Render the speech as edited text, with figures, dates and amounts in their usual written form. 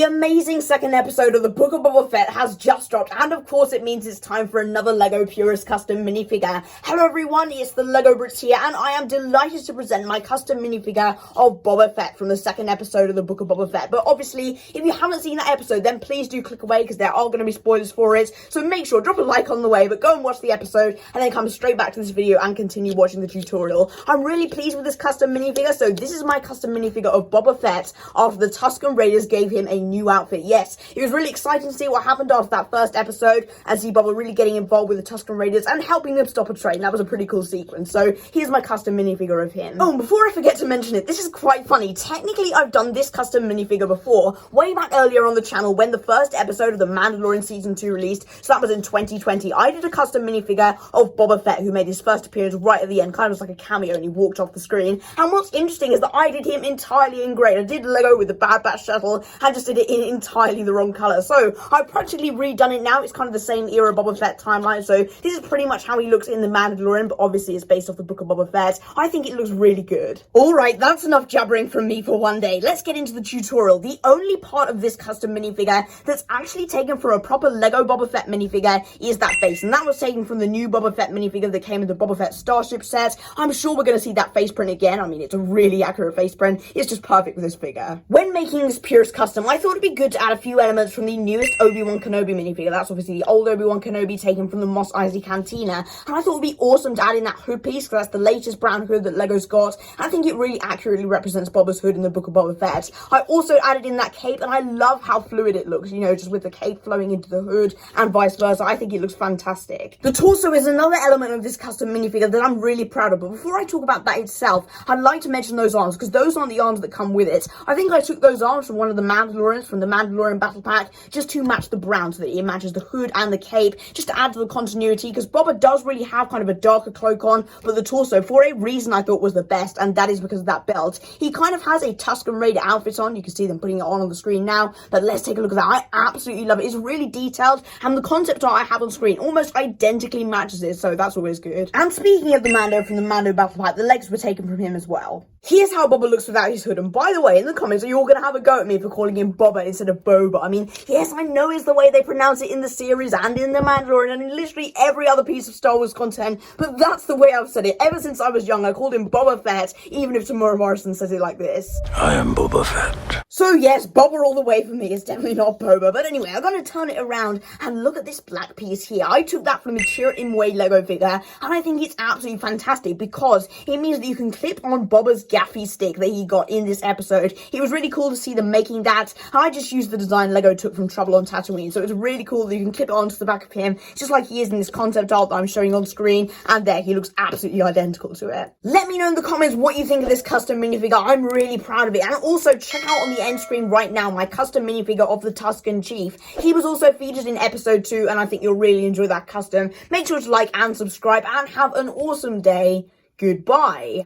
The amazing second episode of the Book of Boba Fett has just dropped, and of course it means it's time for another LEGO Purist Custom minifigure. Hello everyone, it's the LEGO Brits here, and I am delighted to present my custom minifigure of Boba Fett from the second episode of the Book of Boba Fett. But obviously, if you haven't seen that episode, then please do click away, because there are going to be spoilers for it. So make sure, drop a like on the way, but go and watch the episode, and then come straight back to this video and continue watching the tutorial. I'm really pleased with this custom minifigure, so this is my custom minifigure of Boba Fett after the Tusken Raiders gave him a new outfit. Yes, it was really exciting to see what happened after that first episode, and see Boba really getting involved with the Tusken Raiders and helping them stop a train. That was a pretty cool sequence. So here's my custom minifigure of him. Oh, and before I forget to mention it, this is quite funny. Technically, I've done this custom minifigure before, way back earlier on the channel when the first episode of The Mandalorian Season 2 released, so that was in 2020. I did a custom minifigure of Boba Fett, who made his first appearance right at the end, kind of like a cameo, and he walked off the screen. And what's interesting is that I did him entirely in grey. I did Lego with the Bad Batch shuttle, and just did it in entirely the wrong colour. So I've practically redone it now. It's kind of the same era Boba Fett timeline, so this is pretty much how he looks in The Mandalorian, but obviously it's based off the Book of Boba Fett. I think it looks really good. Alright, that's enough jabbering from me for one day. Let's get into the tutorial. The only part of this custom minifigure that's actually taken from a proper Lego Boba Fett minifigure is that face, and that was taken from the new Boba Fett minifigure that came in the Boba Fett Starship set. I'm sure we're going to see that face print again. I mean, it's a really accurate face print. It's just perfect with this figure. When making this Purist Custom, I thought it'd be good to add a few elements from the newest Obi-Wan Kenobi minifigure. That's obviously the old Obi-Wan Kenobi taken from the Mos Eisley Cantina. And I thought it'd be awesome to add in that hood piece, because that's the latest brown hood that LEGO's got. And I think it really accurately represents Boba's hood in the Book of Boba Fett. I also added in that cape, and I love how fluid it looks, you know, just with the cape flowing into the hood and vice versa. I think it looks fantastic. The torso is another element of this custom minifigure that I'm really proud of. But before I talk about that itself, I'd like to mention those arms, because those aren't the arms that come with it. I think I took those arms from one of the Mandalorians from the Mandalorian Battle Pack, just to match the brown, so that it matches the hood and the cape, just to add to the continuity, because Boba does really have kind of a darker cloak on, but the torso, for a reason, I thought was the best, and that is because of that belt. He kind of has a Tusken Raider outfit on. You can see them putting it on the screen now, but let's take a look at that. I absolutely love it. It's really detailed, and the concept art I have on screen almost identically matches it, so that's always good. And speaking of the Mando from the Mando Battle Pack, the legs were taken from him as well. Here's how Boba looks without his hood, and by the way, in the comments, you're going to have a go at me for calling him Boba instead of Boba. I mean, yes, I know it's the way they pronounce it in the series and in The Mandalorian and in literally every other piece of Star Wars content, but that's the way I've said it. Ever since I was young, I called him Boba Fett, even if Tamora Morrison says it like this. I am Boba Fett. So yes, Boba all the way for me. It's definitely not Boba. But anyway, I'm going to turn it around and look at this black piece here. I took that from the Cheer Imwe Lego figure, and I think it's absolutely fantastic, because it means that you can clip on Boba's gaffy stick that he got in this episode. It was really cool to see them making that. I just used the design Lego took from Trouble on Tatooine, so it's really cool that you can clip it onto the back of him, just like he is in this concept art that I'm showing on screen, and there, he looks absolutely identical to it. Let me know in the comments what you think of this custom minifigure. I'm really proud of it. And also, check out on the end screen right now my custom minifigure of the Tusken Chief. He was also featured in episode 2, and I think you'll really enjoy that custom. Make sure to like and subscribe, and have an awesome day. Goodbye.